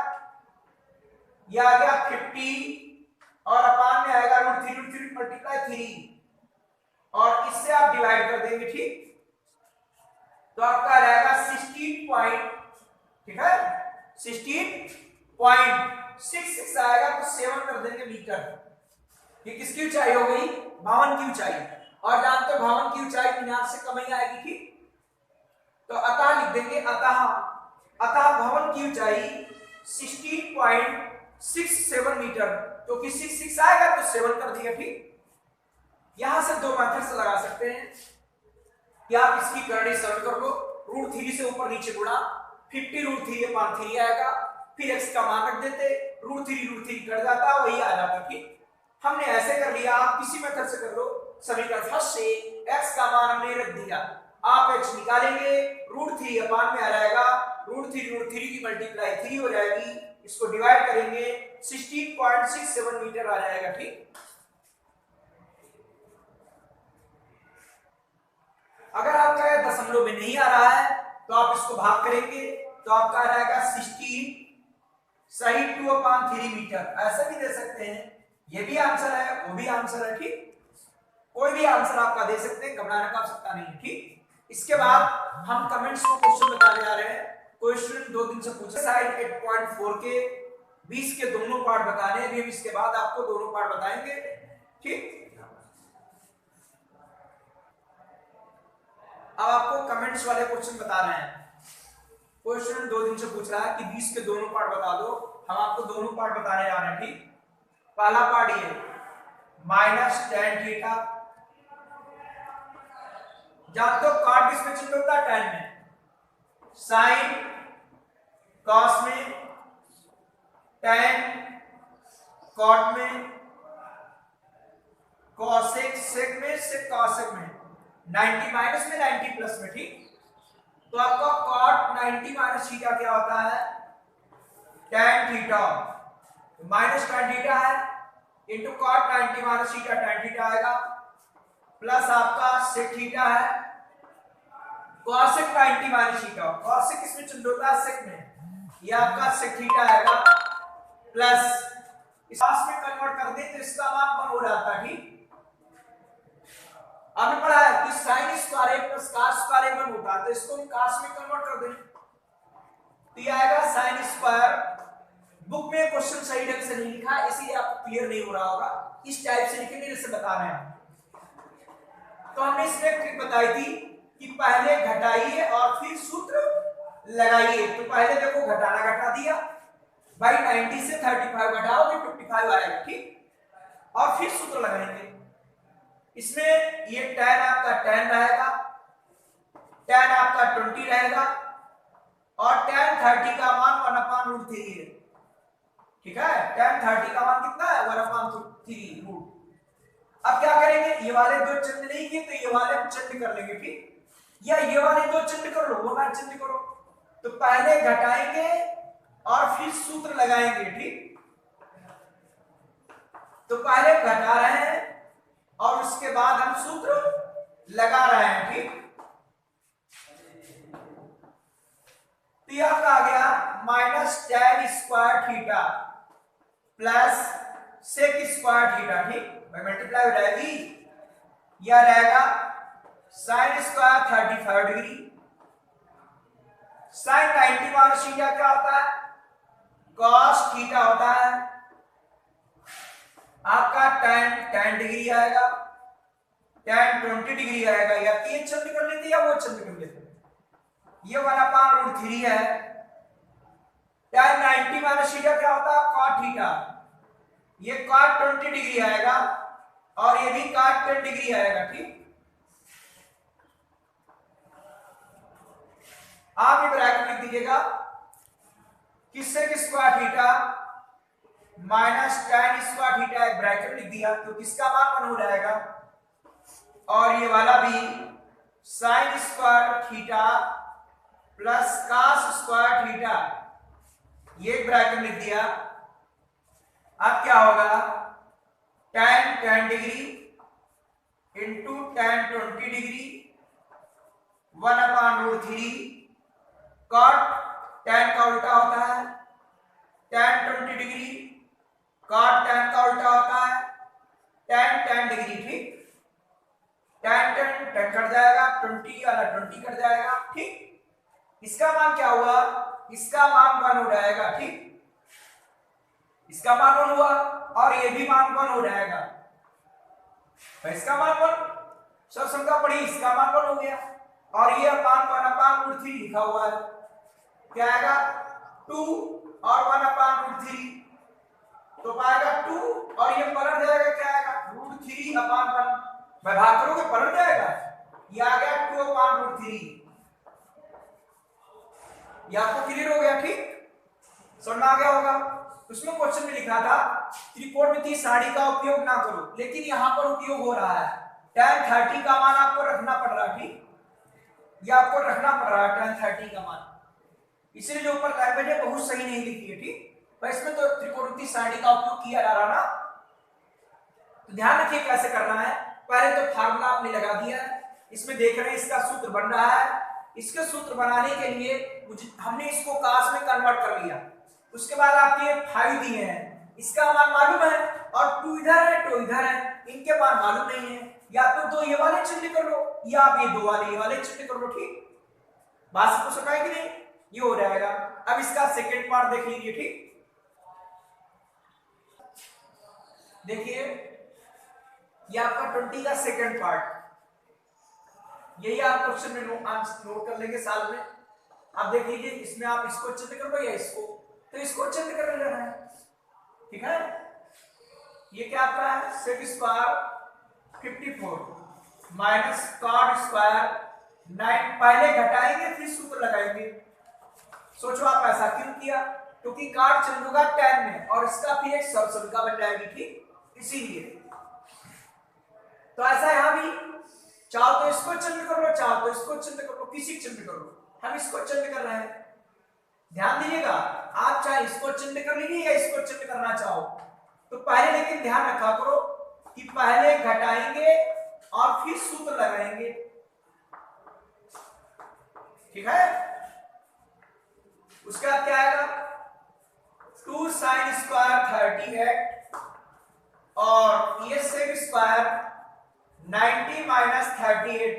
ये आ गया 50 और अपान में आएगा √3 मल्टीप्लाई 3 और इससे आप डिवाइड कर देंगे, ठीक? तो आपका रहेगा 16 पॉइंट, ठीक है 16.66 आएगा, तो 7 कर देंगे मीटर। ये किसकी ऊंचाई हो गई? भवन की ऊंचाई। और जानते हो भवन की ऊंचाई मीनार से कम ही आएगी, ठीक? तो अतः लिख देंगे अतः भवन की ऊंचाई 16.67 मीटर, तो कि 66 आएगा तो 7 कर दिया, ठीक? यहां से दो मेथड से लगा सकते हैं कि आप इसकी करनी सरल कर लो, √3 से ऊपर नीचे गुणा 50 √3 आएगा, फिर x का मान रख देते, √3 कट जाता, वही आ जाता, ठीक? हमने ऐसे कर लिया, आप किसी मेथड से कर लो। समीकरण फर्स्ट से x का मान हमने रख दिया, आप x निकालेंगे, √3 अपान में आ जाएगा, √3 की मल्टीप्लाई 3 हो जाएगी, इसको डिवाइड करेंगे 16.67 मीटर आ जाएगा, ठीक? अगर आपका दशमलव में नहीं आ रहा है तो आप इसको भाग करेंगे, तो आपका आ जाएगा 16 सही 2/3 मीटर, ऐसा भी दे सकते हैं, ये भी आंसर है, वो भी आंसर है, ठीक? कोई भी आंसर आपका दे सकते हैं, घबराने का आवश्यकता नहीं है, ठीक? इसके बाद हम कमेंट्स में क्वेश्चन बताने जा रहे हैं। क्वेश्चन 2 दिन से पूछा, साइड 8.4 के 20 के दोनों पार्ट बताने हैं, अभी इसके बाद आपको दोनों पार्ट बताएंगे, ठीक? अब आपको कमेंट्स वाले क्वेश्चन बता रहे हैं। क्वेश्चन 2 दिन से पूछ रहा है कि 20 के दोनों पार्ट बता दो, हम आपको दोनों पार्ट बताने जा रहे हैं, ठीक? पहला पार्ट ये -tan थीटा, जानते हो कॉट किसमें चिन्ह होता है? tan में, साइन कॉस में, tan कॉट में, कॉसेक सेक में, सेक कॉसेक में, 90 माइनस में 90 प्लस में, ठीक? तो आपका cot 90 माइनस थीटा क्या होता है? tan theta, minus tan theta है into cot 90 minus theta tan theta आएगा, प्लस आपका sec थीटा है cosec 90 माइनस थीटा, cosec किसमें चिन्ह होता है? sec में, ये आपका sec थीटा आएगा, प्लस इस cos में कन्वर्ट कर दे तो इसका मान 1 हो जाता है, ठीक? आपने पढ़ा है कि sin square plus cos square 1 होता है, तो इसको हम cos में कन्वर्ट कर दें, तो ये आएगा sin स्क्वायर। बुक में क्वेश्चन सही ढंग से नहीं लिखा है, इसीलिए आपको क्लियर नहीं हो रहा होगा, इस टाइप से लिखेंगे जैसे बता रहे हैं। तो हमने इसमें ट्रिक बताई थी कि पहले घटाइए और फिर सूत्र लगाइए। तो पहले देखो घटाना घटा दिया भाई, 90 से 35 घटाओगे 55 आएगा, ठीक? और फिर सूत्र लगाएंगे, इसमें ये tan आपका tan रहेगा, tan आपका 20 रहेगा और tan 30 का मान 1/√3 है, ठीक है? tan 30 का मान कितना है? 1/3 रूट। अब क्या करेंगे, ये वाले दो चिन्ह नहीं किए तो ये वाले हम चिन्ह कर लेंगे, ठीक? या ये वाले दो चिन्ह कर लो, वो ना चिन्ह करो, तो पहले घटाएंगे और फिर सूत्र लगाएंगे, ठीक? तो पहले घटा रहे हैं और उसके बाद हम सूत्र लगा रहे हैं, ठीक? तो यह आ गया -tan square theta plus sec square theta, ठीक? मल्टीप्लाई हो जाएगी, यह रहेगा sin square 35 degree, sin 90 minus theta क्या होता है? cos थीटा होता है, आपका tan डिग्री आएगा, tan 20 डिग्री आएगा, या ये चिन्ह कर लेते या वो चिन्ह कर लेते, ये 1/√3 है। tan 90 माइनस थीटा क्या होता है? cot थीटा, ये cot 20 डिग्री आएगा और ये भी cot 10 डिग्री आएगा, ठीक? आप ये ब्रैकेट लिख दीजिएगा, किससे कि square theta minus tan square theta, एक ब्रैकेट लिख दिया, तो किसका मान 1 हो जाएगा, और ये वाला भी sine square theta plus cos square theta, ये ब्रैकेट लिख दिया। अब क्या होगा, tan 10 degree into tan 20 degree 1/√3 cot tan का उल्टा होता है tan 20 डिग्री, कॉट tan का उल्टा होता है tan डिग्री। ठीक, tan कट जाएगा, 20 वाला 20 कट जाएगा। ठीक, इसका मान क्या हुआ, इसका मान 1 हो जाएगा। ठीक, इसका मान 1 हुआ और ये भी मान 1 हो जाएगा। तो इसका मान 1, सब संख्या पढ़ी, इसका मान 1 हो गया और ये अपान 1/√3 लिखा हुआ है। क्या आएगा 2 और 1/√3, तो पाएगा 2 और ये पलट जाएगा, क्या आएगा √3/1। मैं भाग करोगे पलट जाएगा, ये आ गया 2/√3। ये आपको क्लियर हो गया। ठीक, समझ में आ गया होगा। उसमें क्वेश्चन में लिखा था त्रिकोणमितीय सारणी का उपयोग ना करो, लेकिन यहां पर उपयोग हो रहा है। tan 30 का मान आपको रखना पड़ रहा है। ठीक, ये आपको रखना पड़ रहा है tan 30 का मान, इसलिए जो ऊपर लैंग्वेज है बहुत सही नहीं लिखी है। ठीक, पर इसमें तो त्रिकोणमितीय सारणी का उपयोग किया जा रहा ना, तो ध्यान रखिए कैसे करना है। पहले तो फार्मूला आपने लगा दिया है, इसमें देख रहे हैं इसका सूत्र बन रहा है। इसके सूत्र बनाने के लिए हमने इसको कास में कन्वर्ट कर लिया। उसके बाद आपके 5 दिए हैं, इसका मान मालूम है और 2 इधर है 2 इधर है, इनके मान मालूम नहीं है। या तो 2 ये वाले चिन्ह कर लो या आप ये 2 वाले ये वाले चिन्ह कर लो। ठीक, बात को समझ कि नहीं, ये हो जाएगा। अब इसका सेकंड पार्ट देख लीजिए। ठीक, देखिए ये आपका 20 का सेकंड पार्ट, यही आप क्वेश्चन में नोट कर लेंगे साल में। आप देख लीजिए, इसमें आप इसको चिन्ह कर लो या इसको, तो इसको चिन्ह कर लेना है। ठीक है, ये क्या आपका है sec square 54 minus cot square 9। पहले घटाएंगे फिर सूत्र लगाएंगे। सोचो आप ऐसा क्यों किया, क्योंकि cot चेंज होगा tan में और इसका फिर एक सरसंख्या बन जाएगी। ठीक, इसीलिए तो ऐसा यहां भी, चाहो तो इसको चिन्ह कर लो, चाहो तो इसको चिन्ह कर लो, किसी चिन्ह कर लो। हम इसको चिन्ह कर रहे हैं, ध्यान दीजिएगा। आप चाहे इसको चिन्ह कर लीजिए या इसको चिन्ह करना चाहो, तो पहले लेकिन ध्यान रखा करो कि पहले घटाएंगे और फिर सूत्र लगाएंगे। ठीक है, उसके बाद क्या आएगा 2 sin स्क्वायर 38 और ये sec स्क्वायर 90 माइनस 38,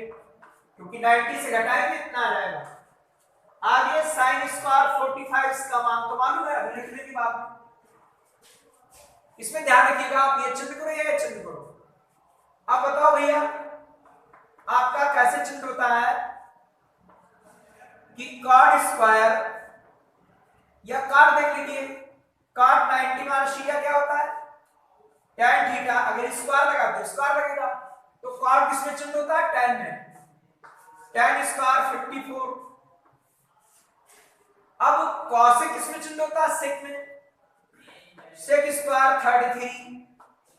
क्योंकि 90 से घटाएंगे इतना आ जाएगा। आगे sin स्क्वायर 45, इसका मान तो मालूम है, अभी लिखने की बात है। इसमें ध्यान रखिएगा, आप ये चिन्ह करो या ये चिन्ह करो। अब बताओ भैया आपका कैसे चिन्ह होता है कि cot स्क्वायर या cot देख लीजिए, cot 90 माइनस थीटा क्या होता है tan थीटा। अगर स्क्वायर लगाते स्क्वायर लगेगा, तो cot किसमें चिन्ह होता है tan में, tan स्क्वायर 54। अब cosec किसमें चिन्ह होता है sec में, sec square 33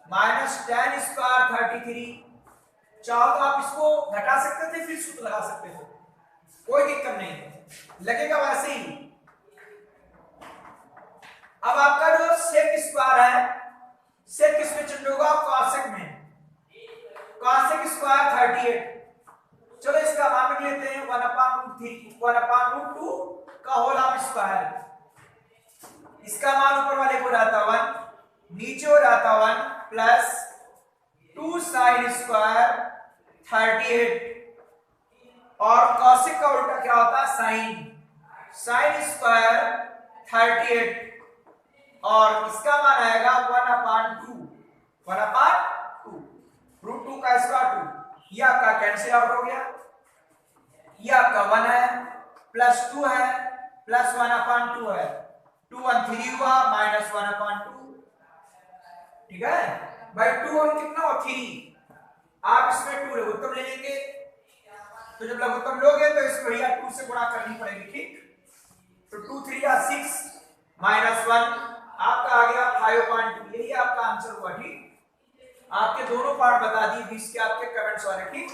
minus tan square 33। चाहो तो आप इसको घटा सकते थे फिर सूत्र लगा सकते थे, कोई दिक्कत नहीं, लगेगा वैसे ही। अब आपका जो sec स्क्वायर है, sec किसमें चिन्ह होगा cosec में, cosec स्क्वायर 38। चलो इसका मान लिख लेते हैं 1/√2 का होल ऑफ स्क्वायर। इसका मान ऊपर वाले को जाता 1, नीचे हो जाता 1 प्लस 2 sin स्क्वायर 38 और cosec का उल्टा क्या होता है sin स्क्वायर 38 और इसका मान आएगा 1/2 √2 का स्क्वायर 2। ये आपका कैंसिल आउट हो गया, ये आपका 1 है प्लस 2 है प्लस 1/2 है, 2 1 3 हुआ माइनस 1/2। ठीक है भाई, 2 और कितना हो 3, आप इसमें 2 लघुत्तम ले लेंगे, तो जब लघुत्तम लोगे तो इसको भैया 2 से गुणा करनी पड़ेगी। ठीक, तो 2 3 या 6 माइनस 1 आपका आ गया 5.2। यही आपका आंसर हुआ। ठीक, आपके दोनों पार्ट बता दिए 20 के आपके कमेंट्स वाले। ठीक,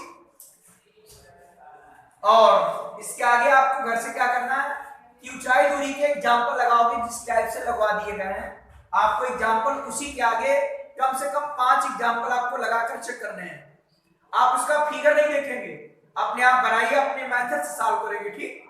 और इसके आगे आपको घर से क्या करना है कि ऊंचाई दूरी के एग्जाम्पल लगाओगे जिस टाइप से लगवा दिए गए हैं। आपको एग्जाम्पल उसी के आगे कम से कम 5 एग्जाम्पल आपको लगाकर चेक करने हैं। आप उसका फिगर नहीं देखेंगे, अपने आप बनाइए, अपने मेथड से सॉल्व करेंगे, ठीक।